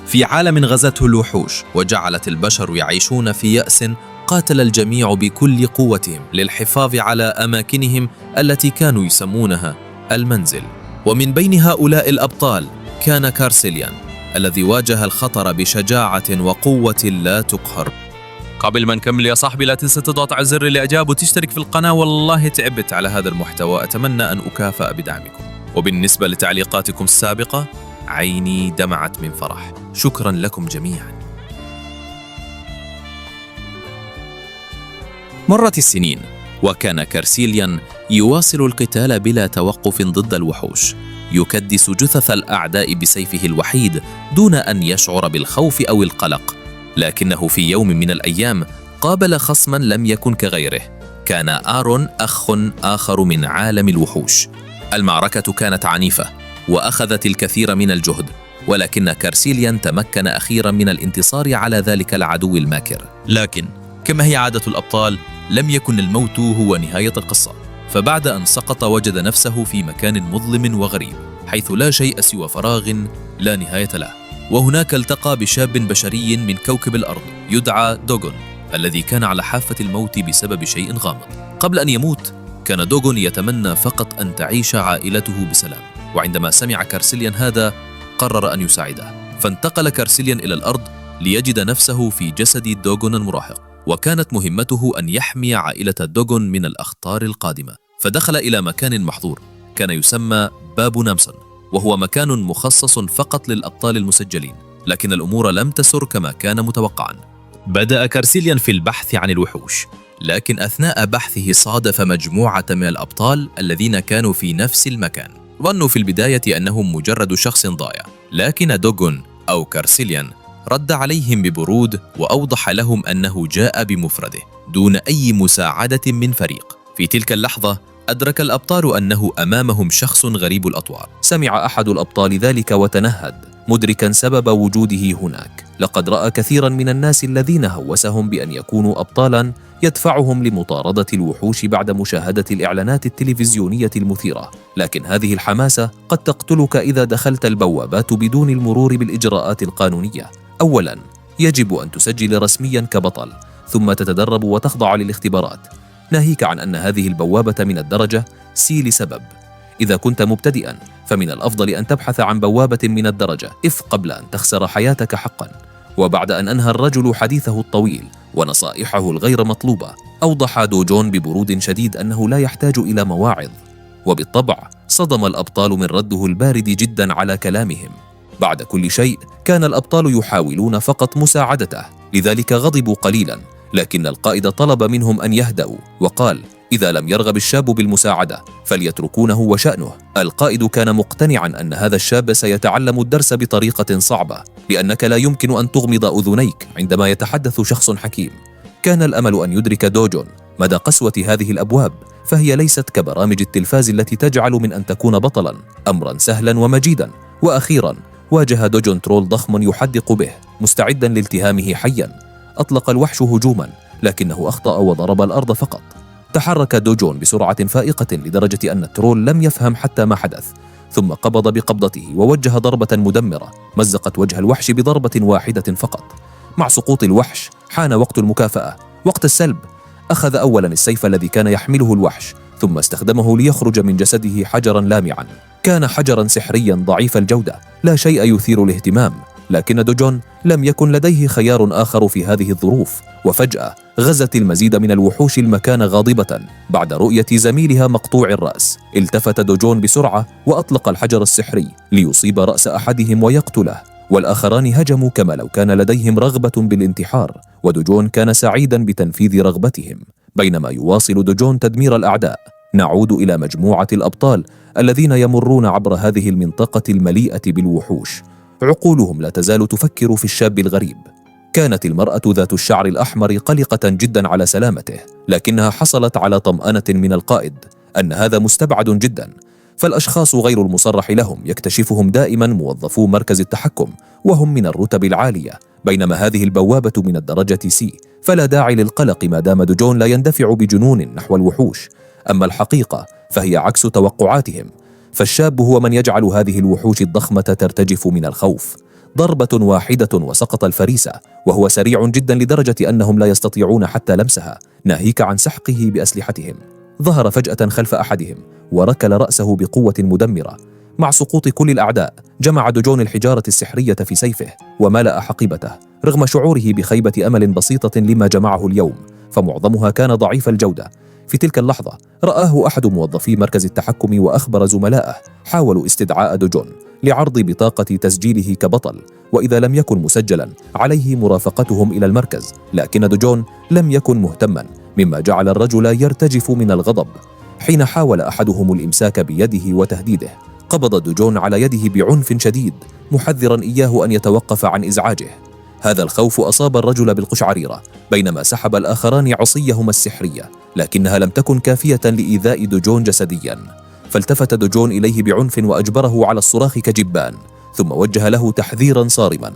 في عالم غزته الوحوش وجعلت البشر يعيشون في يأس، قاتل الجميع بكل قوتهم للحفاظ على أماكنهم التي كانوا يسمونها المنزل. ومن بين هؤلاء الأبطال كان كارسيليان الذي واجه الخطر بشجاعة وقوة لا تقهر. قبل ما نكمل يا صاحبي لا تنسى تضغط على زر الإعجاب وتشترك في القناة، والله تعبت على هذا المحتوى، أتمنى أن أكافأ بدعمكم. وبالنسبة لتعليقاتكم السابقة عيني دمعت من فرح، شكرا لكم جميعا. مرت السنين وكان كارسيليان يواصل القتال بلا توقف ضد الوحوش، يكدس جثث الأعداء بسيفه الوحيد دون أن يشعر بالخوف أو القلق. لكنه في يوم من الأيام قابل خصما لم يكن كغيره، كان آرون، أخ آخر من عالم الوحوش. المعركة كانت عنيفة وأخذت الكثير من الجهد، ولكن كارسيليان تمكن أخيرا من الانتصار على ذلك العدو الماكر. لكن كما هي عادة الأبطال لم يكن الموت هو نهاية القصة، فبعد أن سقط وجد نفسه في مكان مظلم وغريب حيث لا شيء سوى فراغ لا نهاية له. وهناك التقى بشاب بشري من كوكب الأرض يدعى دوغون، الذي كان على حافة الموت بسبب شيء غامض. قبل أن يموت كان دوغون يتمنى فقط أن تعيش عائلته بسلام، وعندما سمع كارسيليان هذا قرر أن يساعده، فانتقل كارسيليان إلى الأرض ليجد نفسه في جسد دوغون المراهق، وكانت مهمته أن يحمي عائلة دوغون من الأخطار القادمة. فدخل إلى مكان محظور كان يسمى باب نامسون، وهو مكان مخصص فقط للأبطال المسجلين، لكن الأمور لم تسر كما كان متوقعا. بدأ كارسيليان في البحث عن الوحوش، لكن أثناء بحثه صادف مجموعة من الأبطال الذين كانوا في نفس المكان. ظنوا في البداية أنهم مجرد شخص ضايع، لكن دوغون أو كارسيليان رد عليهم ببرود وأوضح لهم أنه جاء بمفرده دون أي مساعدة من فريق. في تلك اللحظة أدرك الأبطال أنه أمامهم شخص غريب الأطوار. سمع أحد الأبطال ذلك وتنهد مدركا سبب وجوده هناك. لقد رأى كثيرا من الناس الذين هوسهم بأن يكونوا أبطالا يدفعهم لمطاردة الوحوش بعد مشاهدة الإعلانات التلفزيونية المثيرة، لكن هذه الحماسة قد تقتلك إذا دخلت البوابات بدون المرور بالإجراءات القانونية. أولا يجب أن تسجل رسميا كبطل، ثم تتدرب وتخضع للاختبارات، ناهيك عن أن هذه البوابة من الدرجة سي لسبب. إذا كنت مبتدئا فمن الأفضل أن تبحث عن بوابة من الدرجة إف قبل أن تخسر حياتك حقا. وبعد أن أنهى الرجل حديثه الطويل ونصائحه الغير مطلوبة، أوضح دوجون ببرود شديد أنه لا يحتاج إلى مواعظ، وبالطبع صدم الأبطال من رده البارد جدا على كلامهم. بعد كل شيء كان الأبطال يحاولون فقط مساعدته، لذلك غضبوا قليلا، لكن القائد طلب منهم أن يهدأوا وقال إذا لم يرغب الشاب بالمساعدة فليتركونه وشأنه. القائد كان مقتنعا أن هذا الشاب سيتعلم الدرس بطريقة صعبة، لأنك لا يمكن أن تغمض أذنيك عندما يتحدث شخص حكيم. كان الأمل أن يدرك دوجون مدى قسوة هذه الأبواب، فهي ليست كبرامج التلفاز التي تجعل من أن تكون بطلا أمرا سهلا ومجيدا. وأخيرا واجه دوجون ترول ضخم يحدق به مستعدا لالتهامه حيا. أطلق الوحش هجوما، لكنه أخطأ وضرب الأرض فقط. تحرك دوجون بسرعة فائقة لدرجة أن الترول لم يفهم حتى ما حدث، ثم قبض بقبضته ووجه ضربة مدمرة مزقت وجه الوحش بضربة واحدة فقط. مع سقوط الوحش حان وقت المكافأة، وقت السلب. أخذ أولا السيف الذي كان يحمله الوحش، ثم استخدمه ليخرج من جسده حجرا لامعا. كان حجرا سحريا ضعيف الجودة، لا شيء يثير الاهتمام، لكن دوجون لم يكن لديه خيار آخر في هذه الظروف. وفجأة غزت المزيد من الوحوش المكان غاضبة بعد رؤية زميلها مقطوع الرأس. التفت دوجون بسرعة وأطلق الحجر السحري ليصيب رأس أحدهم ويقتله، والآخران هجموا كما لو كان لديهم رغبة بالانتحار، ودوجون كان سعيدا بتنفيذ رغبتهم. بينما يواصل دوجون تدمير الأعداء، نعود إلى مجموعة الأبطال الذين يمرون عبر هذه المنطقة المليئة بالوحوش. عقولهم لا تزال تفكر في الشاب الغريب. كانت المرأة ذات الشعر الأحمر قلقة جدا على سلامته، لكنها حصلت على طمأنة من القائد أن هذا مستبعد جدا، فالأشخاص غير المصرح لهم يكتشفهم دائما موظفو مركز التحكم، وهم من الرتب العالية، بينما هذه البوابة من الدرجة سي، فلا داعي للقلق ما دام دوجون لا يندفع بجنون نحو الوحوش. أما الحقيقة فهي عكس توقعاتهم، فالشاب هو من يجعل هذه الوحوش الضخمة ترتجف من الخوف. ضربة واحدة وسقط الفريسة، وهو سريع جدا لدرجة أنهم لا يستطيعون حتى لمسها، ناهيك عن سحقه بأسلحتهم. ظهر فجأة خلف أحدهم وركل رأسه بقوة مدمرة. مع سقوط كل الأعداء جمع دوجون الحجارة السحرية في سيفه وملأ حقيبته، رغم شعوره بخيبة أمل بسيطة لما جمعه اليوم، فمعظمها كان ضعيف الجودة. في تلك اللحظة رآه أحد موظفي مركز التحكم وأخبر زملائه حاولوا استدعاء دوجون لعرض بطاقة تسجيله كبطل، وإذا لم يكن مسجلا عليه مرافقتهم إلى المركز، لكن دوجون لم يكن مهتما، مما جعل الرجل يرتجف من الغضب. حين حاول أحدهم الإمساك بيده وتهديده، قبض دوجون على يده بعنف شديد، محذرا إياه أن يتوقف عن إزعاجه. هذا الخوف أصاب الرجل بالقشعريرة، بينما سحب الآخران عصيهما السحرية، لكنها لم تكن كافية لإيذاء دوجون جسديا. فالتفت دوجون إليه بعنف وأجبره على الصراخ كجبان، ثم وجه له تحذيرا صارما: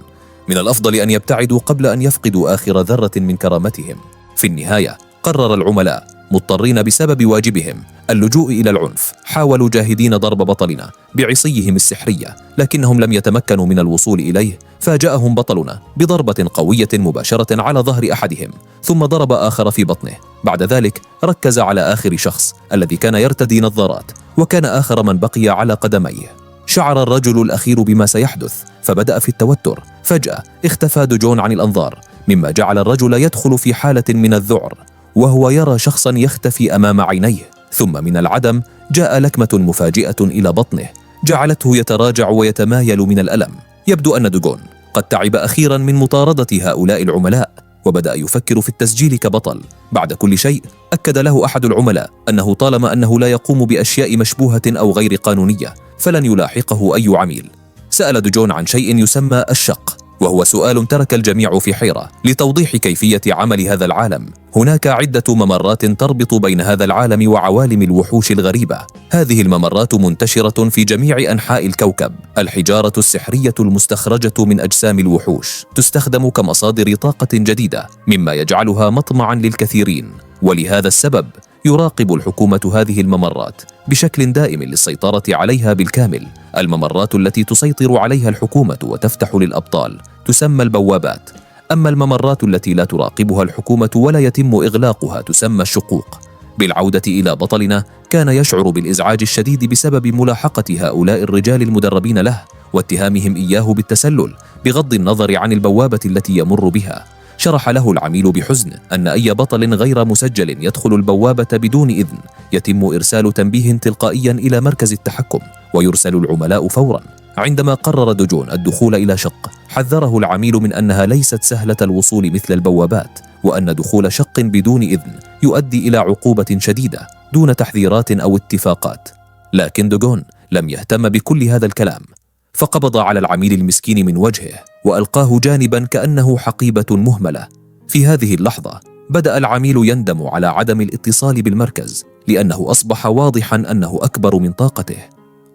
من الأفضل أن يبتعدوا قبل أن يفقدوا آخر ذرة من كرامتهم. في النهاية قرر العملاء مضطرين بسبب واجبهم اللجوء إلى العنف، حاولوا جاهدين ضرب بطلنا بعصيهم السحرية، لكنهم لم يتمكنوا من الوصول إليه. فاجأهم بطلنا بضربة قوية مباشرة على ظهر أحدهم، ثم ضرب آخر في بطنه. بعد ذلك ركز على آخر شخص الذي كان يرتدي نظارات، وكان آخر من بقي على قدميه. شعر الرجل الأخير بما سيحدث فبدأ في التوتر. فجأة اختفى دوجون عن الأنظار، مما جعل الرجل يدخل في حالة من الذعر وهو يرى شخصا يختفي أمام عينيه. ثم من العدم جاء لكمة مفاجئة إلى بطنه جعلته يتراجع ويتمايل من الألم. يبدو أن دوجون قد تعب أخيرا من مطاردة هؤلاء العملاء، وبدأ يفكر في التسجيل كبطل. بعد كل شيء أكد له أحد العملاء أنه طالما أنه لا يقوم بأشياء مشبوهة أو غير قانونية فلن يلاحقه أي عميل. سأل دوجون عن شيء يسمى الشق، وهو سؤال ترك الجميع في حيرة لتوضيح كيفية عمل هذا العالم. هناك عدة ممرات تربط بين هذا العالم وعوالم الوحوش الغريبة. هذه الممرات منتشرة في جميع أنحاء الكوكب. الحجارة السحرية المستخرجة من أجسام الوحوش تستخدم كمصادر طاقة جديدة، مما يجعلها مطمعا للكثيرين، ولهذا السبب يراقب الحكومة هذه الممرات بشكل دائم للسيطرة عليها بالكامل. الممرات التي تسيطر عليها الحكومة وتفتح للأبطال تسمى البوابات، أما الممرات التي لا تراقبها الحكومة ولا يتم إغلاقها تسمى الشقوق. بالعودة إلى بطلنا، كان يشعر بالإزعاج الشديد بسبب ملاحقة هؤلاء الرجال المدربين له واتهامهم إياه بالتسلل بغض النظر عن البوابة التي يمر بها. شرح له العميل بحزن أن أي بطل غير مسجل يدخل البوابة بدون إذن يتم إرسال تنبيه تلقائيا إلى مركز التحكم، ويرسل العملاء فورا. عندما قرر دوجون الدخول إلى شق، حذره العميل من أنها ليست سهلة الوصول مثل البوابات، وأن دخول شق بدون إذن يؤدي إلى عقوبة شديدة دون تحذيرات أو اتفاقات. لكن دوجون لم يهتم بكل هذا الكلام، فقبض على العميل المسكين من وجهه وألقاه جانبا كأنه حقيبة مهملة. في هذه اللحظة بدأ العميل يندم على عدم الاتصال بالمركز، لأنه أصبح واضحا أنه أكبر من طاقته.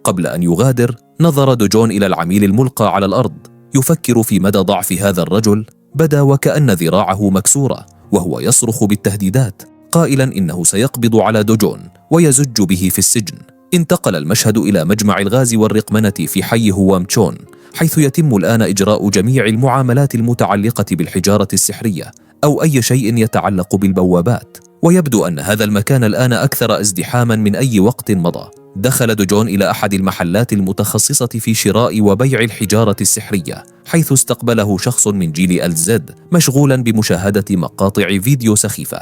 قبل أن يغادر نظر دوجون إلى العميل الملقى على الأرض يفكر في مدى ضعف هذا الرجل. بدا وكأن ذراعه مكسورة وهو يصرخ بالتهديدات قائلا إنه سيقبض على دوجون ويزج به في السجن. انتقل المشهد إلى مجمع الغاز والرقمنة في حي هوامتشون، حيث يتم الآن إجراء جميع المعاملات المتعلقة بالحجارة السحرية أو أي شيء يتعلق بالبوابات. ويبدو أن هذا المكان الآن أكثر ازدحاما من أي وقت مضى. دخل دوجون إلى أحد المحلات المتخصصة في شراء وبيع الحجارة السحرية، حيث استقبله شخص من جيل الزد مشغولا بمشاهدة مقاطع فيديو سخيفة.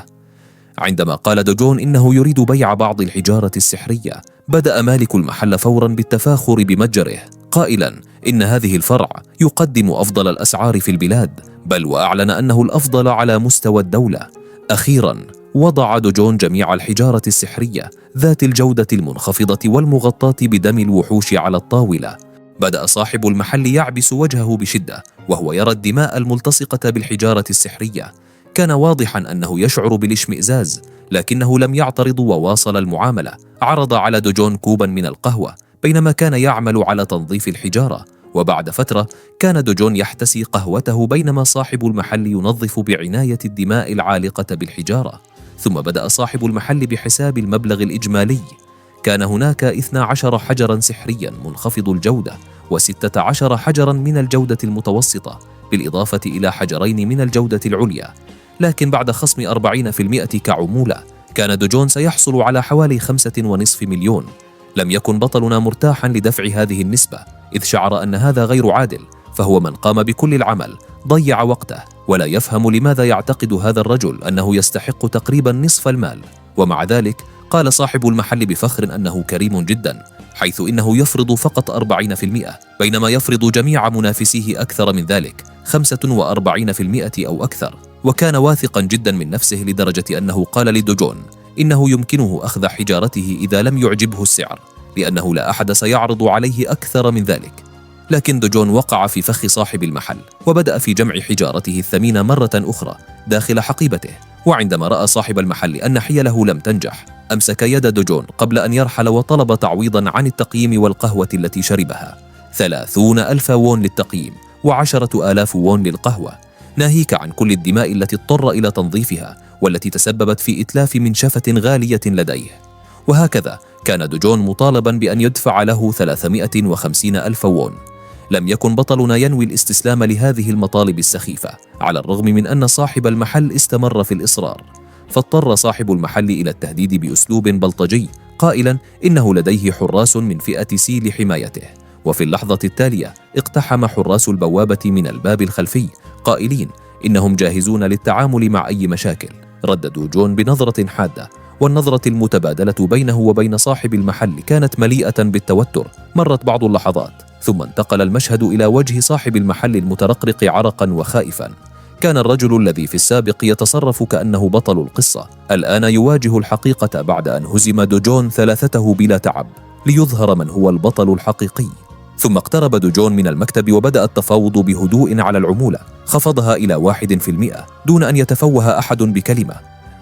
عندما قال دوجون إنه يريد بيع بعض الحجارة السحرية، بدأ مالك المحل فورا بالتفاخر بمتجره قائلا إن هذه الفرع يقدم أفضل الأسعار في البلاد، بل وأعلن أنه الأفضل على مستوى الدولة. أخيرا وضع دوجون جميع الحجارة السحرية ذات الجودة المنخفضة والمغطاة بدم الوحوش على الطاولة. بدأ صاحب المحل يعبس وجهه بشدة وهو يرى الدماء الملتصقة بالحجارة السحرية. كان واضحا أنه يشعر بالاشمئزاز، لكنه لم يعترض وواصل المعاملة. عرض على دوجون كوبا من القهوة بينما كان يعمل على تنظيف الحجارة، وبعد فترة كان دوجون يحتسي قهوته بينما صاحب المحل ينظف بعناية الدماء العالقة بالحجارة. ثم بدأ صاحب المحل بحساب المبلغ الإجمالي. كان هناك 12 حجرا سحريا منخفض الجودة، و16 حجراً من الجودة المتوسطة، بالإضافة إلى حجرين من الجودة العليا. لكن بعد خصم 40% كعمولة، كان دوجون سيحصل على حوالي 5.5 مليون. لم يكن بطلنا مرتاحاً لدفع هذه النسبة، إذ شعر أن هذا غير عادل، فهو من قام بكل العمل، ضيع وقته، ولا يفهم لماذا يعتقد هذا الرجل أنه يستحق تقريباً نصف المال. ومع ذلك قال صاحب المحل بفخر أنه كريم جداً، حيث إنه يفرض فقط 40%، بينما يفرض جميع منافسيه أكثر من ذلك 45% أو أكثر. وكان واثقاً جداً من نفسه لدرجة أنه قال لدوجون إنه يمكنه أخذ حجارته إذا لم يعجبه السعر، لأنه لا أحد سيعرض عليه أكثر من ذلك. لكن دوجون وقع في فخ صاحب المحل، وبدأ في جمع حجارته الثمينة مرة أخرى داخل حقيبته. وعندما رأى صاحب المحل أن حيله لم تنجح، أمسك يد دوجون قبل أن يرحل وطلب تعويضاً عن التقييم والقهوة التي شربها، 30,000 وون للتقييم و10,000 وون للقهوة، ناهيك عن كل الدماء التي اضطر إلى تنظيفها والتي تسببت في إتلاف منشفة غالية لديه. وهكذا كان دوجون مطالباً بأن يدفع له 350,000 وون. لم يكن بطلنا ينوي الاستسلام لهذه المطالب السخيفة، على الرغم من أن صاحب المحل استمر في الإصرار. فاضطر صاحب المحل إلى التهديد بأسلوب بلطجي، قائلاً إنه لديه حراس من فئة سي لحمايته. وفي اللحظة التالية اقتحم حراس البوابة من الباب الخلفي، قائلين إنهم جاهزون للتعامل مع أي مشاكل. رد دوجون بنظرة حادة، والنظرة المتبادلة بينه وبين صاحب المحل كانت مليئة بالتوتر. مرت بعض اللحظات، ثم انتقل المشهد إلى وجه صاحب المحل المترقرق عرقاً وخائفاً. كان الرجل الذي في السابق يتصرف كأنه بطل القصة الآن يواجه الحقيقة بعد أن هزم دوجون ثلاثته بلا تعب، ليظهر من هو البطل الحقيقي. ثم اقترب دوجون من المكتب وبدأ التفاوض بهدوء على العمولة، خفضها إلى 1% دون أن يتفوه أحد بكلمة.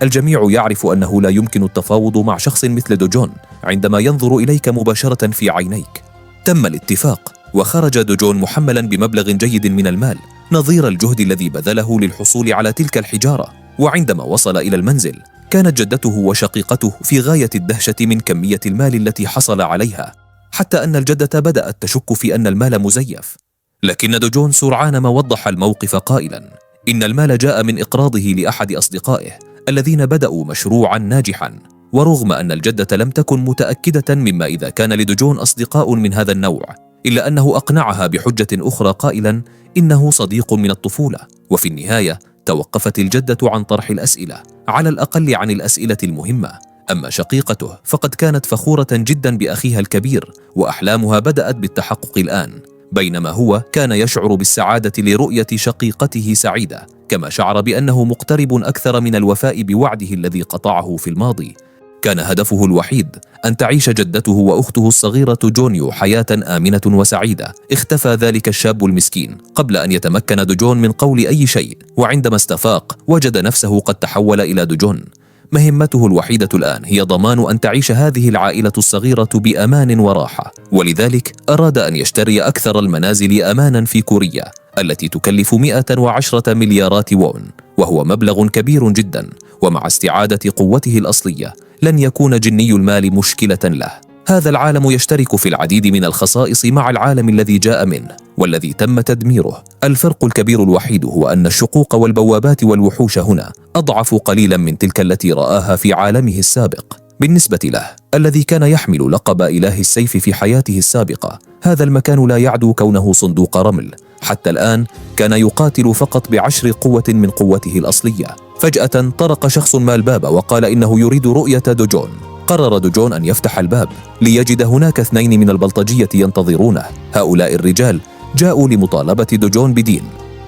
الجميع يعرف أنه لا يمكن التفاوض مع شخص مثل دوجون عندما ينظر إليك مباشرة في عينيك. تم الاتفاق، وخرج دوجون محملاً بمبلغ جيد من المال، نظير الجهد الذي بذله للحصول على تلك الحجارة. وعندما وصل إلى المنزل، كانت جدته وشقيقته في غاية الدهشة من كمية المال التي حصل عليها، حتى أن الجدة بدأت تشك في أن المال مزيف. لكن دوجون سرعان ما وضح الموقف قائلاً إن المال جاء من إقراضه لأحد أصدقائه الذين بدأوا مشروعاً ناجحاً. ورغم أن الجدة لم تكن متأكدة مما إذا كان لدوجون أصدقاء من هذا النوع، إلا أنه أقنعها بحجة أخرى قائلاً إنه صديق من الطفولة. وفي النهاية توقفت الجدة عن طرح الأسئلة، على الأقل عن الأسئلة المهمة. أما شقيقته فقد كانت فخورة جداً بأخيها الكبير، وأحلامها بدأت بالتحقق الآن، بينما هو كان يشعر بالسعادة لرؤية شقيقته سعيدة، كما شعر بأنه مقترب أكثر من الوفاء بوعده الذي قطعه في الماضي. كان هدفه الوحيد أن تعيش جدته وأخته الصغيرة جونيو حياة آمنة وسعيدة. اختفى ذلك الشاب المسكين قبل أن يتمكن دوجون من قول أي شيء، وعندما استفاق وجد نفسه قد تحول إلى دوجون. مهمته الوحيدة الآن هي ضمان أن تعيش هذه العائلة الصغيرة بأمان وراحة، ولذلك أراد أن يشتري أكثر المنازل أماناً في كوريا التي تكلف 110 مليارات وون، وهو مبلغ كبير جداً. ومع استعادة قوته الأصلية لن يكون جني المال مشكلة له. هذا العالم يشترك في العديد من الخصائص مع العالم الذي جاء منه والذي تم تدميره. الفرق الكبير الوحيد هو أن الشقوق والبوابات والوحوش هنا أضعف قليلا من تلك التي رآها في عالمه السابق. بالنسبة له الذي كان يحمل لقب إله السيف في حياته السابقة، هذا المكان لا يعدو كونه صندوق رمل. حتى الآن كان يقاتل فقط ب10 قوة من قوته الأصلية. فجأة طرق شخص ما الباب وقال إنه يريد رؤية دوجون. قرر دوجون أن يفتح الباب ليجد هناك 2 من البلطجية ينتظرونه. هؤلاء الرجال جاءوا لمطالبة دوجون بدين.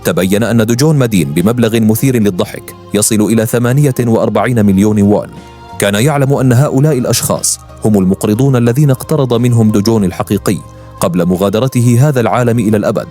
تبين أن دوجون مدين بمبلغ مثير للضحك يصل إلى 48 مليون وون. كان يعلم أن هؤلاء الأشخاص هم المقرضون الذين اقترض منهم دوجون الحقيقي قبل مغادرته هذا العالم إلى الأبد.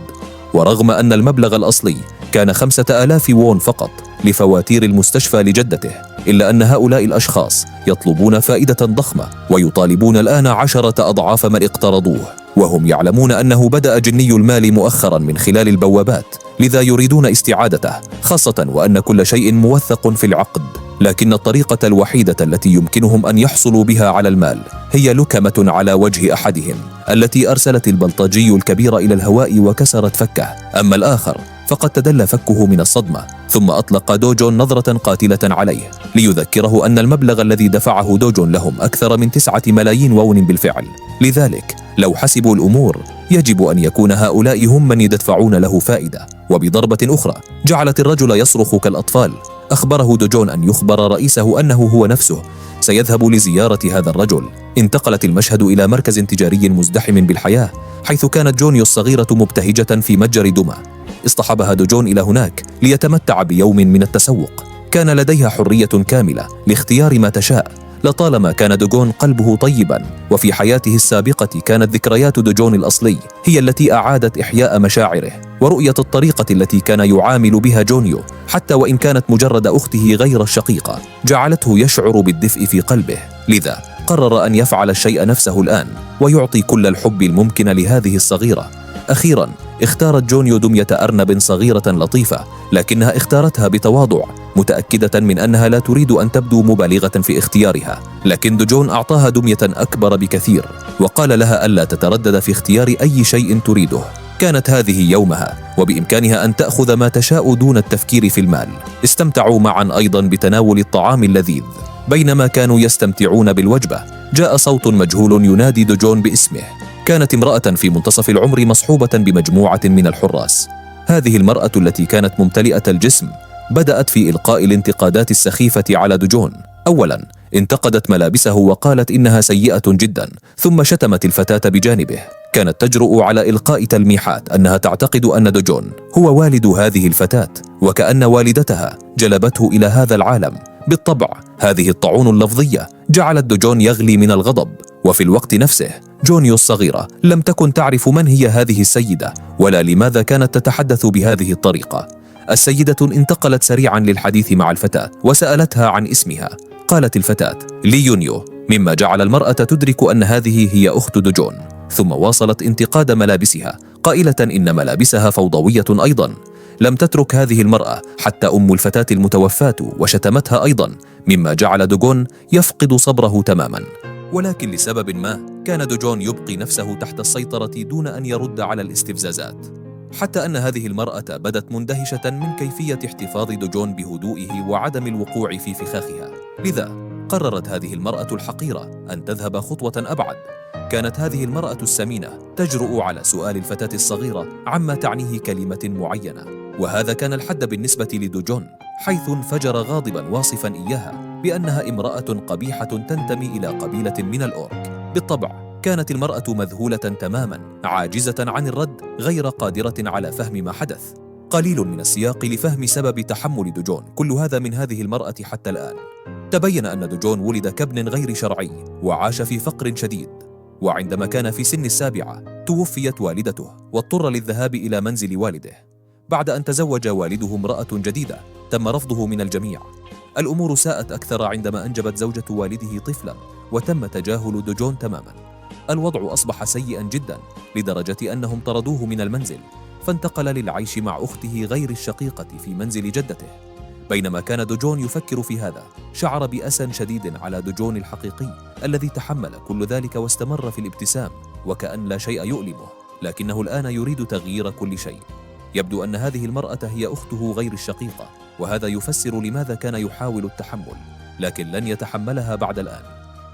ورغم أن المبلغ الأصلي كان 5,000 وون فقط لفواتير المستشفى لجدته، إلا أن هؤلاء الأشخاص يطلبون فائدة ضخمة ويطالبون الآن 10 أضعاف ما اقترضوه. وهم يعلمون أنه بدأ جني المال مؤخرا من خلال البوابات، لذا يريدون استعادته، خاصة وأن كل شيء موثق في العقد. لكن الطريقة الوحيدة التي يمكنهم أن يحصلوا بها على المال هي لكمة على وجه أحدهم، التي أرسلت البلطجي الكبير إلى الهواء وكسرت فكه. أما الآخر فقد تدلى فكه من الصدمة، ثم أطلق دوجون نظرة قاتلة عليه ليذكره أن المبلغ الذي دفعه دوجون لهم أكثر من 9 ملايين وون بالفعل. لذلك لو حسبوا الأمور يجب أن يكون هؤلاء هم من يدفعون له فائدة. وبضربة أخرى جعلت الرجل يصرخ كالأطفال. أخبره دوجون أن يخبر رئيسه أنه هو نفسه سيذهب لزيارة هذا الرجل. انتقلت المشهد إلى مركز تجاري مزدحم بالحياة، حيث كانت جونيو الصغيرة مبتهجة في متجر دوما. اصطحبها دوجون إلى هناك ليتمتع بيوم من التسوق. كان لديها حرية كاملة لاختيار ما تشاء. لطالما كان دوجون قلبه طيبا، وفي حياته السابقة كانت ذكريات دوجون الأصلي هي التي أعادت إحياء مشاعره، ورؤية الطريقة التي كان يعامل بها جونيو حتى وإن كانت مجرد أخته غير الشقيقة جعلته يشعر بالدفء في قلبه. لذا قرر أن يفعل الشيء نفسه الآن ويعطي كل الحب الممكن لهذه الصغيرة. أخيرا اختارت جونيو دمية أرنب صغيرة لطيفة، لكنها اختارتها بتواضع، متأكدة من أنها لا تريد أن تبدو مبالغة في اختيارها. لكن دوجون أعطاها دمية أكبر بكثير، وقال لها ألا تتردد في اختيار أي شيء تريده. كانت هذه يومها، وبإمكانها أن تأخذ ما تشاء دون التفكير في المال. استمتعوا معا أيضا بتناول الطعام اللذيذ. بينما كانوا يستمتعون بالوجبة جاء صوت مجهول ينادي دوجون باسمه. كانت امرأة في منتصف العمر مصحوبة بمجموعة من الحراس. هذه المرأة التي كانت ممتلئة الجسم بدأت في إلقاء الانتقادات السخيفة على دوجون. أولا انتقدت ملابسه وقالت إنها سيئة جدا، ثم شتمت الفتاة بجانبه. كانت تجرؤ على إلقاء تلميحات أنها تعتقد أن دوجون هو والد هذه الفتاة، وكأن والدتها جلبته إلى هذا العالم. بالطبع هذه الطعون اللفظية جعلت دوجون يغلي من الغضب، وفي الوقت نفسه جونيو الصغيرة لم تكن تعرف من هي هذه السيدة ولا لماذا كانت تتحدث بهذه الطريقة. السيدة انتقلت سريعا للحديث مع الفتاة وسألتها عن اسمها. قالت الفتاة لي يونيو، مما جعل المرأة تدرك أن هذه هي أخت دوجون. ثم واصلت انتقاد ملابسها قائلة إن ملابسها فوضوية أيضا. لم تترك هذه المرأة حتى أم الفتاة المتوفاة وشتمتها أيضا، مما جعل دوجون يفقد صبره تماما. ولكن لسبب ما كان دوجون يبقي نفسه تحت السيطرة دون أن يرد على الاستفزازات، حتى أن هذه المرأة بدت مندهشة من كيفية احتفاظ دوجون بهدوئه وعدم الوقوع في فخاخها. لذا قررت هذه المرأة الحقيرة أن تذهب خطوة أبعد. كانت هذه المرأة السمينة تجرؤ على سؤال الفتاة الصغيرة عما تعنيه كلمة معينة، وهذا كان الحد بالنسبة لدوجون، حيث انفجر غاضبا واصفا إياها بأنها امرأة قبيحة تنتمي إلى قبيلة من الأورك. بالطبع كانت المرأة مذهولة تماما، عاجزة عن الرد، غير قادرة على فهم ما حدث. قليل من السياق لفهم سبب تحمل دوجون كل هذا من هذه المرأة حتى الآن. تبين أن دوجون ولد كابن غير شرعي وعاش في فقر شديد، وعندما كان في سن 7 توفيت والدته واضطر للذهاب إلى منزل والده. بعد أن تزوج والده امرأة جديدة تم رفضه من الجميع. الأمور ساءت أكثر عندما أنجبت زوجة والده طفلا وتم تجاهل دوجون تماما. الوضع أصبح سيئا جدا لدرجة أنهم طردوه من المنزل، فانتقل للعيش مع أخته غير الشقيقة في منزل جدته. بينما كان دوجون يفكر في هذا شعر بأسى شديد على دوجون الحقيقي الذي تحمل كل ذلك واستمر في الابتسام وكأن لا شيء يؤلمه، لكنه الآن يريد تغيير كل شيء. يبدو أن هذه المرأة هي أخته غير الشقيقة، وهذا يفسر لماذا كان يحاول التحمل، لكن لن يتحملها بعد الآن.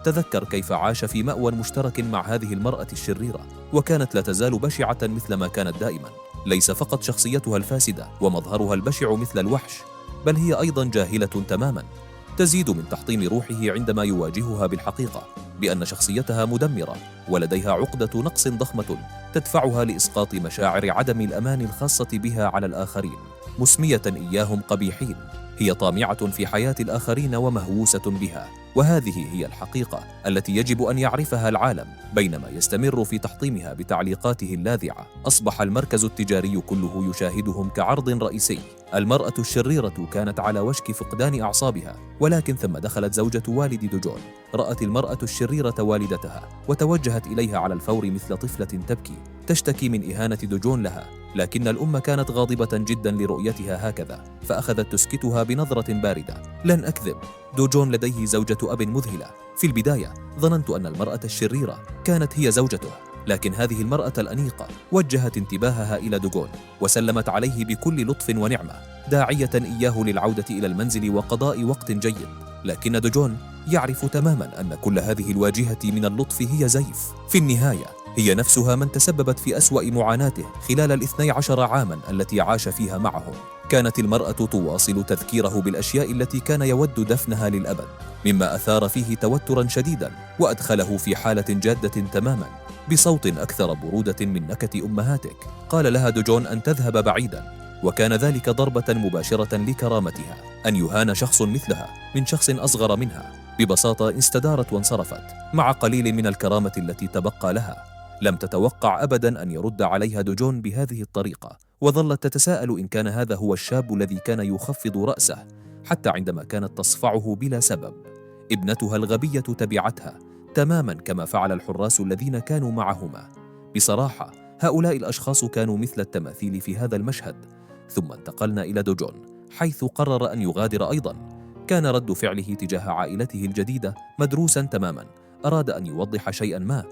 تذكر كيف عاش في مأوى مشترك مع هذه المرأة الشريرة، وكانت لا تزال بشعة مثلما كانت دائما. ليس فقط شخصيتها الفاسدة ومظهرها البشع مثل الوحش، بل هي أيضا جاهلة تماما. تزيد من تحطيم روحه عندما يواجهها بالحقيقة بأن شخصيتها مدمرة ولديها عقدة نقص ضخمة تدفعها لإسقاط مشاعر عدم الأمان الخاصة بها على الآخرين، مسمية إياهم قبيحين. هي طامعة في حياة الآخرين ومهووسة بها، وهذه هي الحقيقة التي يجب أن يعرفها العالم. بينما يستمر في تحطيمها بتعليقاته اللاذعة، أصبح المركز التجاري كله يشاهدهم كعرض رئيسي. المرأة الشريرة كانت على وشك فقدان أعصابها، ولكن ثم دخلت زوجة والد دوجون. رأت المرأة الشريرة والدتها وتوجهت إليها على الفور مثل طفلة تبكي. تشتكي من إهانة دوجون لها، لكن الأم كانت غاضبة جدا لرؤيتها هكذا، فأخذت تسكتها بنظرة باردة. لن أكذب، دوجون لديه زوجة أب مذهلة. في البداية ظننت أن المرأة الشريرة كانت هي زوجته، لكن هذه المرأة الأنيقة وجهت انتباهها إلى دوجون وسلمت عليه بكل لطف ونعمة، داعية إياه للعودة إلى المنزل وقضاء وقت جيد. لكن دوجون يعرف تماما أن كل هذه الواجهة من اللطف هي زيف. في النهاية هي نفسها من تسببت في أسوأ معاناته خلال 12 عاما التي عاش فيها معهم. كانت المرأة تواصل تذكيره بالأشياء التي كان يود دفنها للأبد، مما أثار فيه توترا شديدا وأدخله في حالة جادة تماما. بصوت أكثر برودة من نكت أمهاتك قال لها دوجون أن تذهب بعيدا، وكان ذلك ضربة مباشرة لكرامتها. أن يهان شخص مثلها من شخص أصغر منها ببساطة استدارت وانصرفت مع قليل من الكرامة التي تبقى لها. لم تتوقع أبدا أن يرد عليها دوجون بهذه الطريقة، وظلت تتساءل إن كان هذا هو الشاب الذي كان يخفض رأسه حتى عندما كانت تصفعه بلا سبب. ابنتها الغبية تبعتها تماما كما فعل الحراس الذين كانوا معهما. بصراحة هؤلاء الأشخاص كانوا مثل التماثيل في هذا المشهد. ثم انتقلنا إلى دوجون حيث قرر أن يغادر أيضا. كان رد فعله تجاه عائلته الجديدة مدروسا تماما، أراد أن يوضح شيئا ما.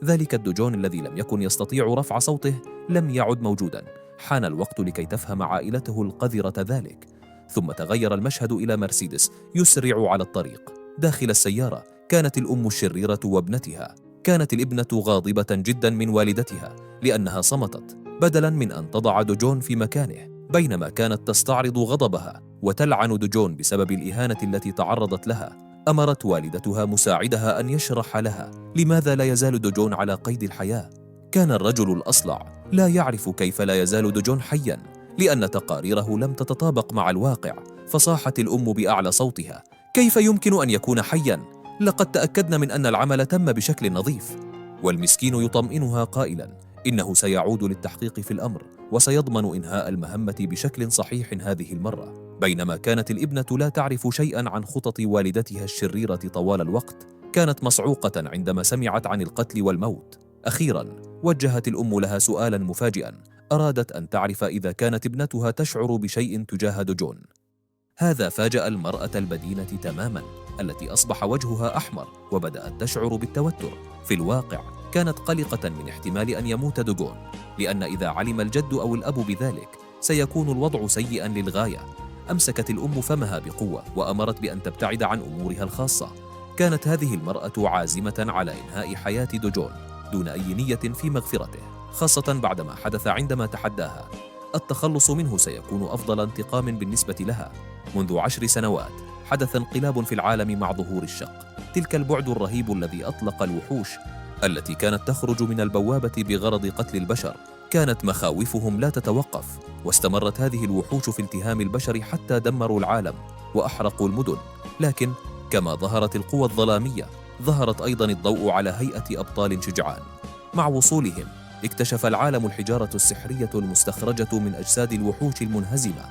ذلك الدوجون الذي لم يكن يستطيع رفع صوته لم يعد موجودا. حان الوقت لكي تفهم عائلته القذرة ذلك. ثم تغير المشهد إلى مرسيدس يسرع على الطريق. داخل السيارة كانت الأم الشريرة وابنتها. كانت الابنة غاضبة جدا من والدتها لأنها صمتت بدلا من أن تضع دوجون في مكانه، بينما كانت تستعرض غضبها وتلعن دوجون بسبب الإهانة التي تعرضت لها. أمرت والدتها مساعدها أن يشرح لها لماذا لا يزال دوجون على قيد الحياة. كان الرجل الأصلع لا يعرف كيف لا يزال دوجون حيا، لأن تقاريره لم تتطابق مع الواقع. فصاحت الأم بأعلى صوتها: كيف يمكن أن يكون حيا؟ لقد تأكدنا من أن العمل تم بشكل نظيف. والمسكين يطمئنها قائلا إنه سيعود للتحقيق في الأمر وسيضمن إنهاء المهمة بشكل صحيح هذه المرة. بينما كانت الابنة لا تعرف شيئا عن خطط والدتها الشريرة طوال الوقت، كانت مصعوقة عندما سمعت عن القتل والموت. أخيرا وجهت الأم لها سؤالا مفاجئا، أرادت أن تعرف إذا كانت ابنتها تشعر بشيء تجاه دوجون. هذا فاجأ المرأة البدينة تماما التي أصبح وجهها أحمر وبدأت تشعر بالتوتر. في الواقع كانت قلقة من احتمال أن يموت دوجون، لأن إذا علم الجد أو الأب بذلك سيكون الوضع سيئا للغاية. أمسكت الأم فمها بقوة وأمرت بأن تبتعد عن أمورها الخاصة. كانت هذه المرأة عازمة على إنهاء حياة دوجون دون أي نية في مغفرته، خاصة بعدما حدث عندما تحداها. التخلص منه سيكون أفضل انتقام بالنسبة لها. منذ 10 سنوات حدث انقلاب في العالم مع ظهور الشق، تلك البعد الرهيب الذي أطلق الوحوش التي كانت تخرج من البوابة بغرض قتل البشر. كانت مخاوفهم لا تتوقف، واستمرت هذه الوحوش في التهام البشر حتى دمروا العالم وأحرقوا المدن. لكن كما ظهرت القوى الظلامية، ظهرت أيضا الضوء على هيئة أبطال شجعان. مع وصولهم اكتشف العالم الحجارة السحرية المستخرجة من أجساد الوحوش المنهزمة.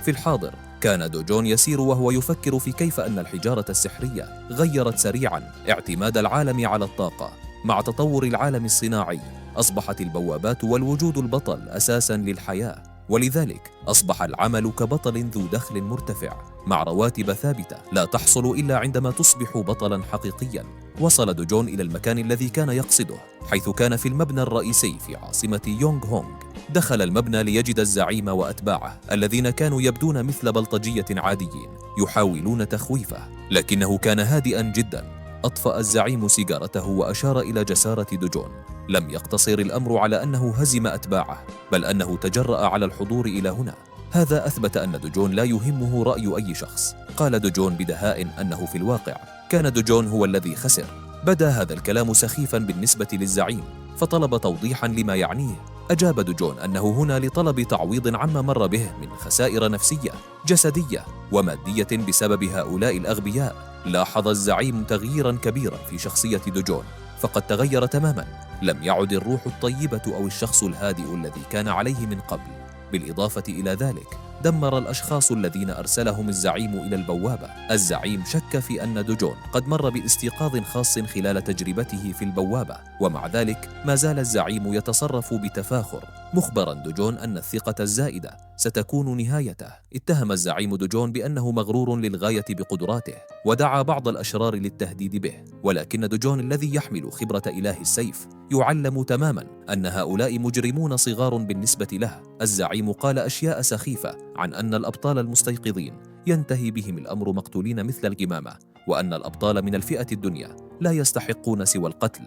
في الحاضر كان دوجون يسير وهو يفكر في كيف أن الحجارة السحرية غيرت سريعا اعتماد العالم على الطاقة. مع تطور العالم الصناعي أصبحت البوابات والوجود البطل أساسا للحياة، ولذلك أصبح العمل كبطل ذو دخل مرتفع مع رواتب ثابتة لا تحصل إلا عندما تصبح بطلا حقيقيا. وصل دوجون إلى المكان الذي كان يقصده، حيث كان في المبنى الرئيسي في عاصمة يونغ هونغ. دخل المبنى ليجد الزعيم وأتباعه الذين كانوا يبدون مثل بلطجية عاديين يحاولون تخويفه، لكنه كان هادئا جدا. أطفأ الزعيم سيجارته وأشار إلى جسارة دوجون. لم يقتصر الأمر على أنه هزم أتباعه، بل أنه تجرأ على الحضور إلى هنا. هذا أثبت أن دوجون لا يهمه رأي أي شخص. قال دوجون بدهاء أنه في الواقع كان دوجون هو الذي خسر. بدا هذا الكلام سخيفا بالنسبة للزعيم، فطلب توضيحا لما يعنيه. أجاب دوجون أنه هنا لطلب تعويض عما مر به من خسائر نفسية، جسدية ومادية بسبب هؤلاء الأغبياء. لاحظ الزعيم تغييرا كبيرا في شخصية دوجون، فقد تغير تماما. لم يعد الروح الطيبة أو الشخص الهادئ الذي كان عليه من قبل. بالإضافة إلى ذلك دمر الأشخاص الذين أرسلهم الزعيم إلى البوابة. الزعيم شك في أن دوجون قد مر باستيقاظ خاص خلال تجربته في البوابة، ومع ذلك ما زال الزعيم يتصرف بتفاخر، مخبرا دوجون أن الثقة الزائدة ستكون نهايته. اتهم الزعيم دوجون بأنه مغرور للغاية بقدراته، ودعا بعض الأشرار للتهديد به، ولكن دوجون الذي يحمل خبرة إله السيف يعلم تماما أن هؤلاء مجرمون صغار بالنسبة له. الزعيم قال أشياء سخيفة عن أن الأبطال المستيقظين ينتهي بهم الأمر مقتولين مثل القمامة، وأن الأبطال من الفئة الدنيا لا يستحقون سوى القتل،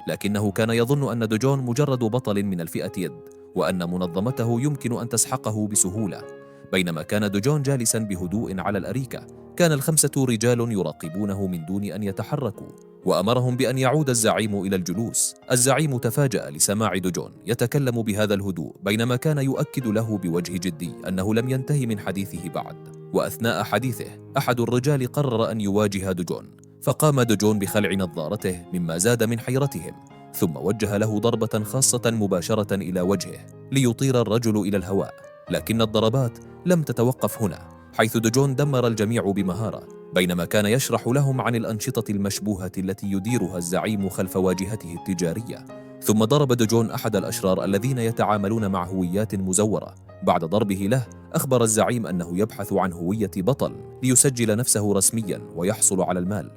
لكنه كان يظن أن دوجون مجرد بطل من الفئة يد، وأن منظمته يمكن أن تسحقه بسهولة. بينما كان دوجون جالسا بهدوء على الأريكة، كان الخمسة رجال يراقبونه من دون أن يتحركوا، وأمرهم بأن يعود الزعيم إلى الجلوس. الزعيم تفاجأ لسماع دوجون يتكلم بهذا الهدوء، بينما كان يؤكد له بوجه جدي أنه لم ينتهي من حديثه بعد. وأثناء حديثه أحد الرجال قرر أن يواجه دوجون، فقام دوجون بخلع نظارته مما زاد من حيرتهم، ثم وجه له ضربة خاصة مباشرة إلى وجهه ليطير الرجل إلى الهواء. لكن الضربات لم تتوقف هنا، حيث دوجون دمر الجميع بمهارة، بينما كان يشرح لهم عن الأنشطة المشبوهة التي يديرها الزعيم خلف واجهته التجارية. ثم ضرب دوجون أحد الأشرار الذين يتعاملون مع هويات مزورة. بعد ضربه له أخبر الزعيم أنه يبحث عن هوية بطل ليسجل نفسه رسميا ويحصل على المال.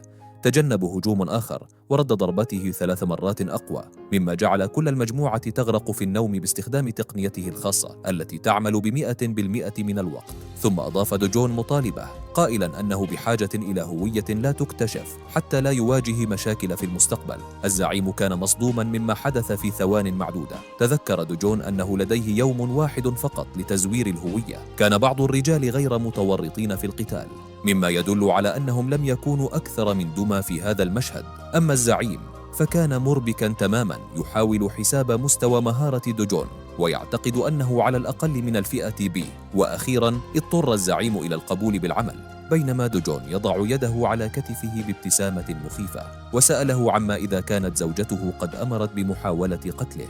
تجنب هجوم آخر ورد ضربته 3 مرات أقوى، مما جعل كل المجموعة تغرق في النوم باستخدام تقنيته الخاصة التي تعمل ب100% من الوقت. ثم أضاف دوجون مطالبة قائلا أنه بحاجة إلى هوية لا تكتشف حتى لا يواجه مشاكل في المستقبل. الزعيم كان مصدوما مما حدث في ثوان معدودة. تذكر دوجون أنه لديه يوم واحد فقط لتزوير الهوية. كان بعض الرجال غير متورطين في القتال، مما يدل على أنهم لم يكونوا أكثر من دمى في هذا المشهد. أما الزعيم فكان مربكا تماما، يحاول حساب مستوى مهارة دوجون ويعتقد أنه على الأقل من الفئة بي. وأخيرا اضطر الزعيم إلى القبول بالعمل، بينما دوجون يضع يده على كتفه بابتسامة مخيفة، وسأله عما إذا كانت زوجته قد أمرت بمحاولة قتله.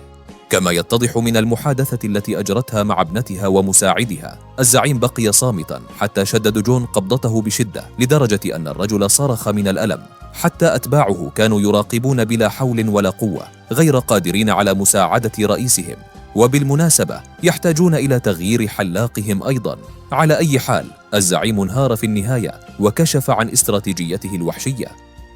كما يتضح من المحادثة التي أجرتها مع ابنتها ومساعدها، الزعيم بقي صامتا حتى شد دوجون قبضته بشدة، لدرجة أن الرجل صرخ من الألم. حتى أتباعه كانوا يراقبون بلا حول ولا قوة، غير قادرين على مساعدة رئيسهم، وبالمناسبة يحتاجون إلى تغيير حلاقهم أيضا. على أي حال، الزعيم انهار في النهاية وكشف عن استراتيجيته الوحشية.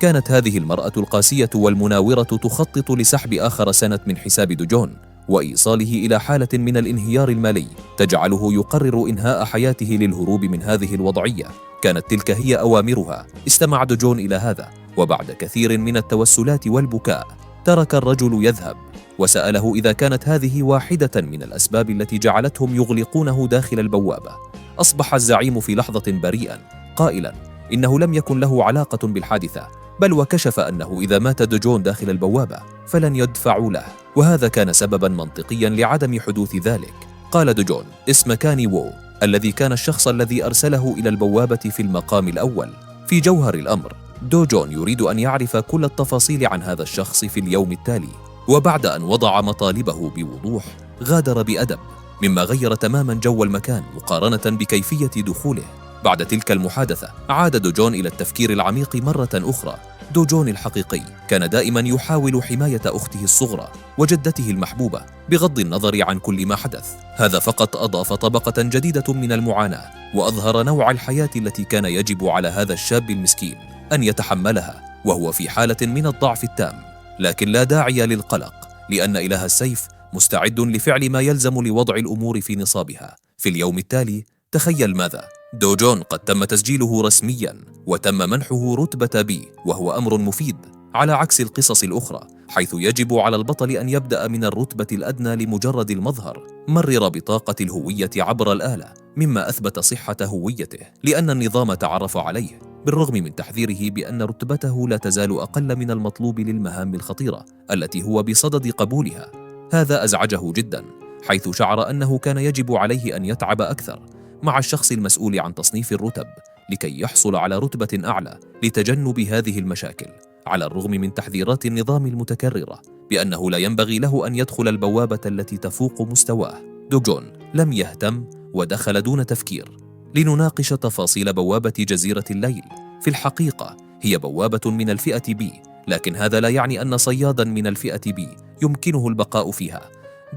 كانت هذه المرأة القاسية والمناورة تخطط لسحب آخر سنة من حساب دوجون وإيصاله إلى حالة من الانهيار المالي تجعله يقرر إنهاء حياته للهروب من هذه الوضعية. كانت تلك هي أوامرها. استمع دوجون إلى هذا، وبعد كثير من التوسلات والبكاء ترك الرجل يذهب، وسأله إذا كانت هذه واحدة من الأسباب التي جعلتهم يغلقونه داخل البوابة. أصبح الزعيم في لحظة بريئا، قائلا إنه لم يكن له علاقة بالحادثة، بل وكشف أنه إذا مات دوجون داخل البوابة فلن يدفعوا له، وهذا كان سببا منطقيا لعدم حدوث ذلك. قال دوجون اسم كاني وو، الذي كان الشخص الذي أرسله إلى البوابة في المقام الأول. في جوهر الأمر، دوجون يريد أن يعرف كل التفاصيل عن هذا الشخص في اليوم التالي، وبعد أن وضع مطالبه بوضوح غادر بأدب، مما غير تماما جو المكان مقارنة بكيفية دخوله. بعد تلك المحادثة عاد دوجون إلى التفكير العميق مرة أخرى. دوجون الحقيقي كان دائما يحاول حماية أخته الصغرى وجدته المحبوبة بغض النظر عن كل ما حدث. هذا فقط أضاف طبقة جديدة من المعاناة، وأظهر نوع الحياة التي كان يجب على هذا الشاب المسكين أن يتحملها وهو في حالة من الضعف التام. لكن لا داعي للقلق، لأن إله السيف مستعد لفعل ما يلزم لوضع الأمور في نصابها. في اليوم التالي تخيل ماذا؟ دوجون قد تم تسجيله رسميا وتم منحه رتبة بي، وهو أمر مفيد على عكس القصص الأخرى حيث يجب على البطل أن يبدأ من الرتبة الأدنى لمجرد المظهر. مرر بطاقة الهوية عبر الآلة، مما أثبت صحة هويته لأن النظام تعرف عليه، بالرغم من تحذيره بأن رتبته لا تزال أقل من المطلوب للمهام الخطيرة التي هو بصدد قبولها. هذا أزعجه جدا، حيث شعر أنه كان يجب عليه أن يتعب أكثر مع الشخص المسؤول عن تصنيف الرتب لكي يحصل على رتبة أعلى لتجنب هذه المشاكل، على الرغم من تحذيرات النظام المتكررة بأنه لا ينبغي له أن يدخل البوابة التي تفوق مستواه. دوجون لم يهتم ودخل دون تفكير لنناقش تفاصيل بوابة جزيرة الليل. في الحقيقة هي بوابة من الفئة B، لكن هذا لا يعني أن صياداً من الفئة B يمكنه البقاء فيها.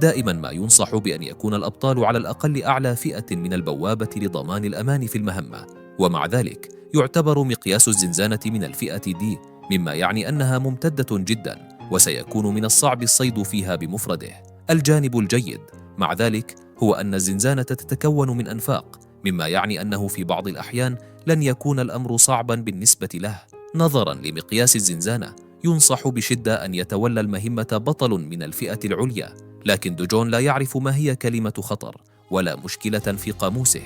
دائماً ما ينصح بأن يكون الأبطال على الأقل أعلى فئة من البوابة لضمان الأمان في المهمة، ومع ذلك يعتبر مقياس الزنزانة من الفئة D، مما يعني أنها ممتدة جداً وسيكون من الصعب الصيد فيها بمفرده. الجانب الجيد مع ذلك هو أن الزنزانة تتكون من أنفاق، مما يعني أنه في بعض الأحيان لن يكون الأمر صعباً بالنسبة له. نظراً لمقياس الزنزانة ينصح بشدة أن يتولى المهمة بطل من الفئة العليا، لكن دوجون لا يعرف ما هي كلمة خطر ولا مشكلة في قاموسه.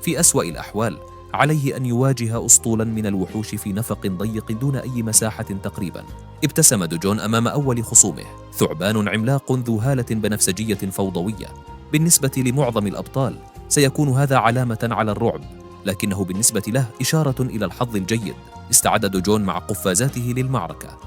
في أسوأ الأحوال عليه أن يواجه أسطولاً من الوحوش في نفق ضيق دون أي مساحة تقريباً. ابتسم دوجون أمام أول خصومه، ثعبان عملاق ذو هالة بنفسجية فوضوية. بالنسبة لمعظم الأبطال سيكون هذا علامة على الرعب، لكنه بالنسبة له إشارة إلى الحظ الجيد. استعد دوجون مع قفازاته للمعركة.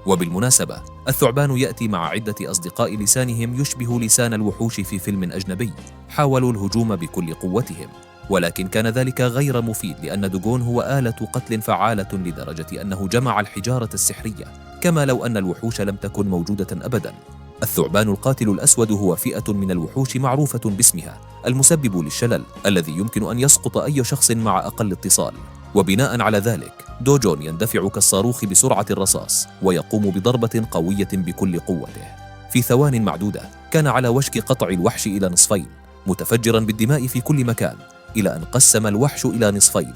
وبالمناسبة الثعبان يأتي مع عدة أصدقاء لسانهم يشبه لسان الوحوش في فيلم أجنبي. حاولوا الهجوم بكل قوتهم، ولكن كان ذلك غير مفيد، لأن دوجون هو آلة قتل فعالة لدرجة أنه جمع الحجارة السحرية كما لو أن الوحوش لم تكن موجودة أبداً. الثعبان القاتل الأسود هو فئة من الوحوش معروفة باسمها المسبب للشلل، الذي يمكن أن يسقط أي شخص مع أقل اتصال. وبناء على ذلك دوجون يندفع كالصاروخ بسرعة الرصاص ويقوم بضربة قوية بكل قوته. في ثوان معدودة كان على وشك قطع الوحش إلى نصفين، متفجرا بالدماء في كل مكان، إلى أن قسم الوحش إلى نصفين.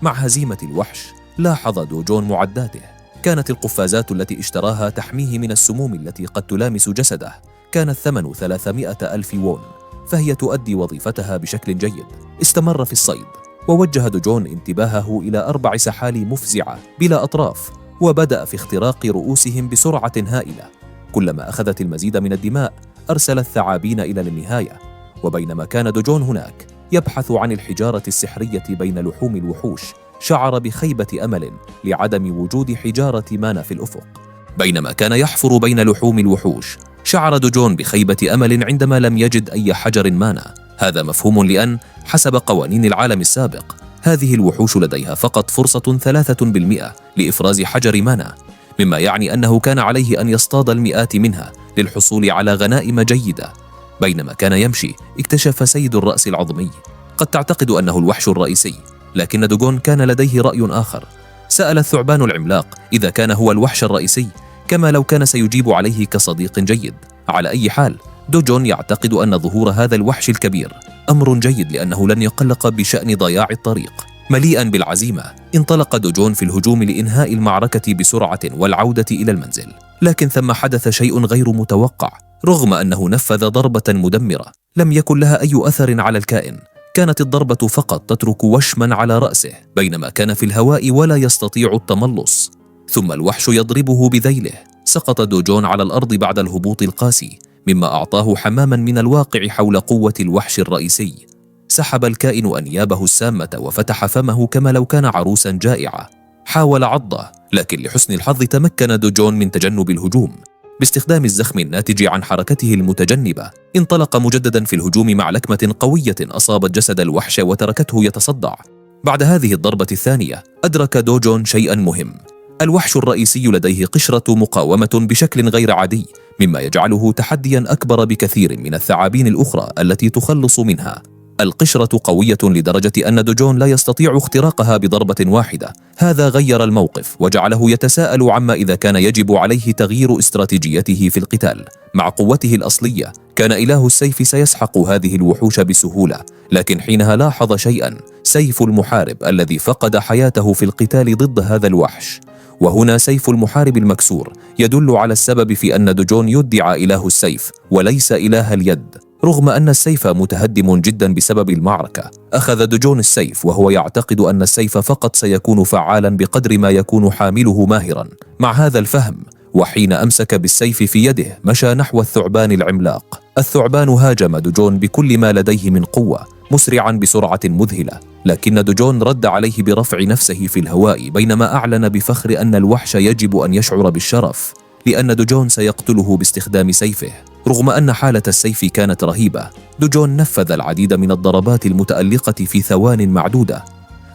مع هزيمة الوحش لاحظ دوجون معداته. كانت القفازات التي اشتراها تحميه من السموم التي قد تلامس جسده. كان الثمن 300,000 وون، فهي تؤدي وظيفتها بشكل جيد. استمر في الصيد، ووجه دوجون انتباهه إلى 4 سحالي مفزعة بلا أطراف، وبدأ في اختراق رؤوسهم بسرعة هائلة. كلما أخذت المزيد من الدماء أرسل الثعابين إلى النهاية. وبينما كان دوجون هناك يبحث عن الحجارة السحرية بين لحوم الوحوش، شعر بخيبة أمل لعدم وجود حجارة مانا في الأفق. بينما كان يحفر بين لحوم الوحوش شعر دوجون بخيبة أمل عندما لم يجد أي حجر مانا. هذا مفهوم، لأن حسب قوانين العالم السابق هذه الوحوش لديها فقط فرصة 3% لإفراز حجر مانا، مما يعني أنه كان عليه أن يصطاد المئات منها للحصول على غنائم جيدة. بينما كان يمشي اكتشف سيد الرأس العظمي. قد تعتقد أنه الوحش الرئيسي، لكن دوجون كان لديه رأي آخر. سأل الثعبان العملاق إذا كان هو الوحش الرئيسي، كما لو كان سيجيب عليه كصديق جيد. على أي حال دوجون يعتقد أن ظهور هذا الوحش الكبير أمر جيد، لأنه لن يقلق بشأن ضياع الطريق. مليئا بالعزيمة انطلق دوجون في الهجوم لإنهاء المعركة بسرعة والعودة إلى المنزل. لكن ثم حدث شيء غير متوقع. رغم أنه نفذ ضربة مدمرة لم يكن لها أي أثر على الكائن. كانت الضربة فقط تترك وشما على رأسه بينما كان في الهواء ولا يستطيع التملص. ثم الوحش يضربه بذيله. سقط دوجون على الأرض بعد الهبوط القاسي، مما أعطاه حماما من الواقع حول قوة الوحش الرئيسي. سحب الكائن أنيابه السامة وفتح فمه كما لو كان عروسا جائعة. حاول عضه، لكن لحسن الحظ تمكن دوجون من تجنب الهجوم. باستخدام الزخم الناتج عن حركته المتجنبة انطلق مجددا في الهجوم مع لكمة قوية أصابت جسد الوحش وتركته يتصدع. بعد هذه الضربة الثانية أدرك دوجون شيئا مهم. الوحش الرئيسي لديه قشرة مقاومة بشكل غير عادي، مما يجعله تحديا أكبر بكثير من الثعابين الأخرى التي تخلص منها. القشرة قوية لدرجة أن دوجون لا يستطيع اختراقها بضربة واحدة. هذا غير الموقف وجعله يتساءل عما إذا كان يجب عليه تغيير استراتيجيته في القتال. مع قوته الأصلية كان إله السيف سيسحق هذه الوحوش بسهولة، لكن حينها لاحظ شيئا: سيف المحارب الذي فقد حياته في القتال ضد هذا الوحش. وهنا سيف المحارب المكسور يدل على السبب في أن دوجون يدعى إله السيف وليس إله اليد. رغم أن السيف متهدم جدا بسبب المعركة، أخذ دوجون السيف وهو يعتقد أن السيف فقط سيكون فعالا بقدر ما يكون حامله ماهرا. مع هذا الفهم، وحين أمسك بالسيف في يده مشى نحو الثعبان العملاق. الثعبان هاجم دوجون بكل ما لديه من قوة، مسرعا بسرعة مذهلة، لكن دوجون رد عليه برفع نفسه في الهواء بينما أعلن بفخر أن الوحش يجب أن يشعر بالشرف. لأن دوجون سيقتله باستخدام سيفه. رغم أن حالة السيف كانت رهيبة، دوجون نفذ العديد من الضربات المتألقة في ثوان معدودة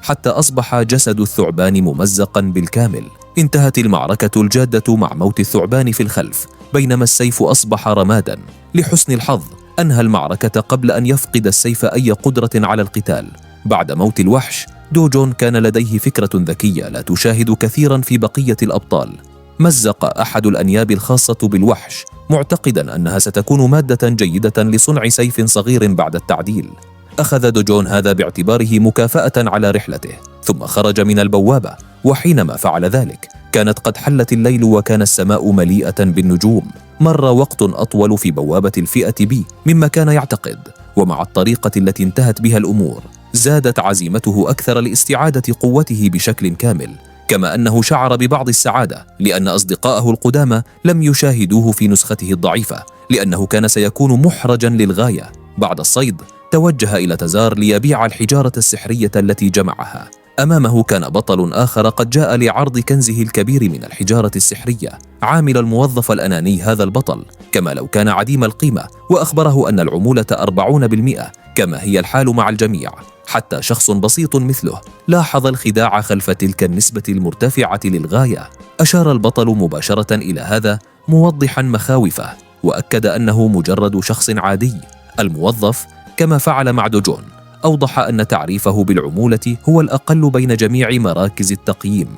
حتى أصبح جسد الثعبان ممزقا بالكامل. انتهت المعركة الجادة مع موت الثعبان في الخلف، بينما السيف أصبح رمادا. لحسن الحظ أنهى المعركة قبل أن يفقد السيف أي قدرة على القتال. بعد موت الوحش، دوجون كان لديه فكرة ذكية لا تشاهد كثيرا في بقية الأبطال. مزق أحد الأنياب الخاصة بالوحش، معتقدا أنها ستكون مادة جيدة لصنع سيف صغير بعد التعديل. أخذ دوجون هذا باعتباره مكافأة على رحلته، ثم خرج من البوابة، وحينما فعل ذلك كانت قد حلت الليل وكان السماء مليئة بالنجوم. مر وقت أطول في بوابة الفئة بي مما كان يعتقد، ومع الطريقة التي انتهت بها الأمور زادت عزيمته أكثر لاستعادة قوته بشكل كامل، كما أنه شعر ببعض السعادة لأن أصدقائه القدامى لم يشاهدوه في نسخته الضعيفة، لأنه كان سيكون محرجا للغاية. بعد الصيد توجه إلى تزار ليبيع الحجارة السحرية التي جمعها. أمامه كان بطل آخر قد جاء لعرض كنزه الكبير من الحجارة السحرية. عامل الموظف الأناني هذا البطل كما لو كان عديم القيمة، وأخبره أن العمولة 40%، كما هي الحال مع الجميع. حتى شخص بسيط مثله لاحظ الخداع خلف تلك النسبة المرتفعة للغاية. أشار البطل مباشرة إلى هذا، موضحا مخاوفه، وأكد أنه مجرد شخص عادي. الموظف كما فعل مع دوجون أوضح أن تعريفه بالعمولة هو الأقل بين جميع مراكز التقييم.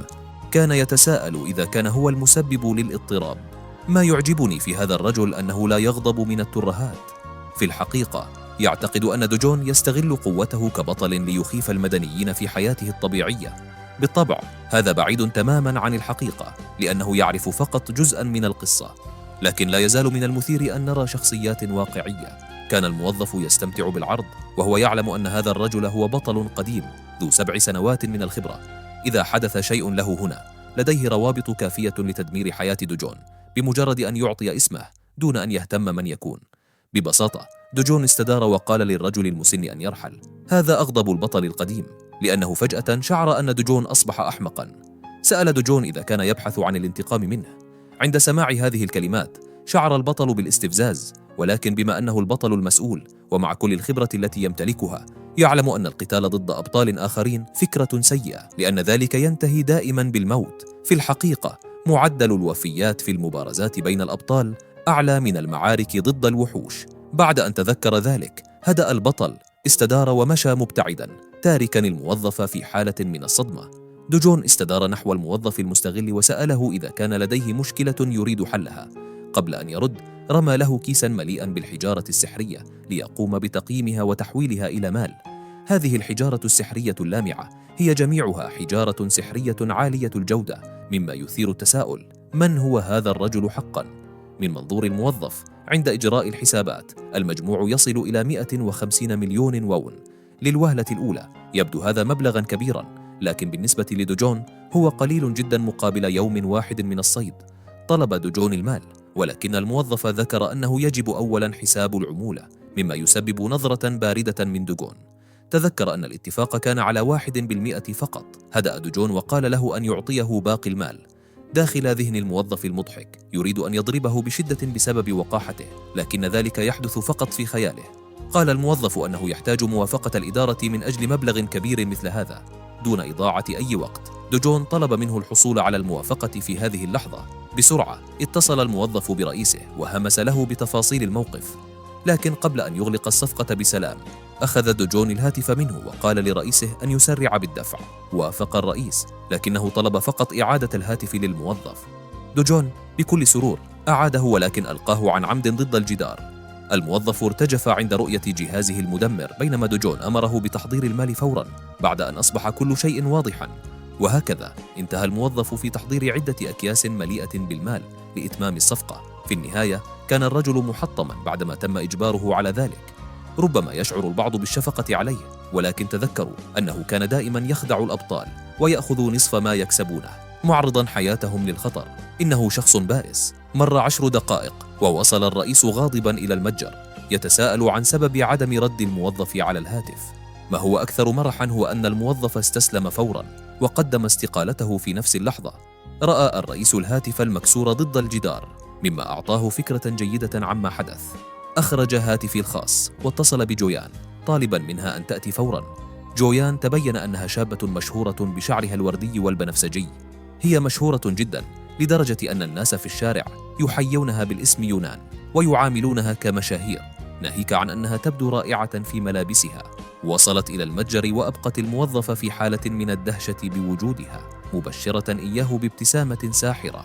كان يتساءل إذا كان هو المسبب للاضطراب. ما يعجبني في هذا الرجل أنه لا يغضب من الترهات. في الحقيقة يعتقد أن دوجون يستغل قوته كبطل ليخيف المدنيين في حياته الطبيعية. بالطبع هذا بعيد تماما عن الحقيقة، لأنه يعرف فقط جزءا من القصة. لكن لا يزال من المثير أن نرى شخصيات واقعية. كان الموظف يستمتع بالعرض وهو يعلم أن هذا الرجل هو بطل قديم ذو 7 سنوات من الخبرة. إذا حدث شيء له هنا، لديه روابط كافية لتدمير حياة دوجون بمجرد أن يعطي اسمه دون أن يهتم من يكون. ببساطة دوجون استدار وقال للرجل المسن أن يرحل. هذا أغضب البطل القديم، لأنه فجأة شعر أن دوجون أصبح أحمقا. سأل دوجون إذا كان يبحث عن الانتقام منه. عند سماع هذه الكلمات شعر البطل بالاستفزاز، ولكن بما أنه البطل المسؤول ومع كل الخبرة التي يمتلكها، يعلم أن القتال ضد أبطال آخرين فكرة سيئة، لأن ذلك ينتهي دائما بالموت. في الحقيقة معدل الوفيات في المبارزات بين الأبطال أعلى من المعارك ضد الوحوش. بعد أن تذكر ذلك هدأ البطل، استدار ومشى مبتعدا، تاركا الموظف في حالة من الصدمة. دوجون استدار نحو الموظف المستغل وسأله إذا كان لديه مشكلة يريد حلها. قبل أن يرد رمى له كيسا مليئا بالحجارة السحرية ليقوم بتقييمها وتحويلها إلى مال. هذه الحجارة السحرية اللامعة هي جميعها حجارة سحرية عالية الجودة، مما يثير التساؤل: من هو هذا الرجل حقا؟ من منظور الموظف عند إجراء الحسابات المجموع يصل إلى 150 مليون وون. للوهلة الأولى يبدو هذا مبلغا كبيرا، لكن بالنسبة لدوجون هو قليل جدا مقابل يوم واحد من الصيد. طلب دوجون المال، ولكن الموظف ذكر أنه يجب أولا حساب العمولة، مما يسبب نظرة باردة من دوجون. تذكر أن الاتفاق كان على 1% فقط. هدأ دوجون وقال له أن يعطيه باقي المال. داخل ذهن الموظف المضحك يريد أن يضربه بشدة بسبب وقاحته، لكن ذلك يحدث فقط في خياله. قال الموظف أنه يحتاج موافقة الإدارة من أجل مبلغ كبير مثل هذا. دون إضاعة أي وقت دوجون طلب منه الحصول على الموافقة في هذه اللحظة. بسرعة اتصل الموظف برئيسه وهمس له بتفاصيل الموقف، لكن قبل أن يغلق الصفقة بسلام أخذ دوجون الهاتف منه وقال لرئيسه أن يسرع بالدفع. وافق الرئيس، لكنه طلب فقط إعادة الهاتف للموظف. دوجون بكل سرور أعاده، ولكن ألقاه عن عمد ضد الجدار. الموظف ارتجف عند رؤية جهازه المدمر، بينما دوجون أمره بتحضير المال فورا بعد أن أصبح كل شيء واضحا. وهكذا انتهى الموظف في تحضير عدة أكياس مليئة بالمال لإتمام الصفقة. في النهاية كان الرجل محطما بعدما تم إجباره على ذلك. ربما يشعر البعض بالشفقة عليه، ولكن تذكروا أنه كان دائما يخدع الأبطال ويأخذ نصف ما يكسبونه، معرضا حياتهم للخطر. إنه شخص بائس. مر 10 دقائق ووصل الرئيس غاضبا إلى المتجر، يتساءل عن سبب عدم رد الموظف على الهاتف. ما هو أكثر مرحا هو أن الموظف استسلم فورا وقدم استقالته في نفس اللحظة. رأى الرئيس الهاتف المكسور ضد الجدار، مما أعطاه فكرة جيدة عما حدث. أخرج هاتفي الخاص واتصل بجويان طالبا منها أن تأتي فورا. جويان تبين أنها شابة مشهورة بشعرها الوردي والبنفسجي. هي مشهورة جدا لدرجة أن الناس في الشارع يحيونها بالاسم يونان ويعاملونها كمشاهير، ناهيك عن أنها تبدو رائعة في ملابسها. وصلت إلى المتجر وأبقت الموظف في حالة من الدهشة بوجودها، مبشرة إياه بابتسامة ساحرة.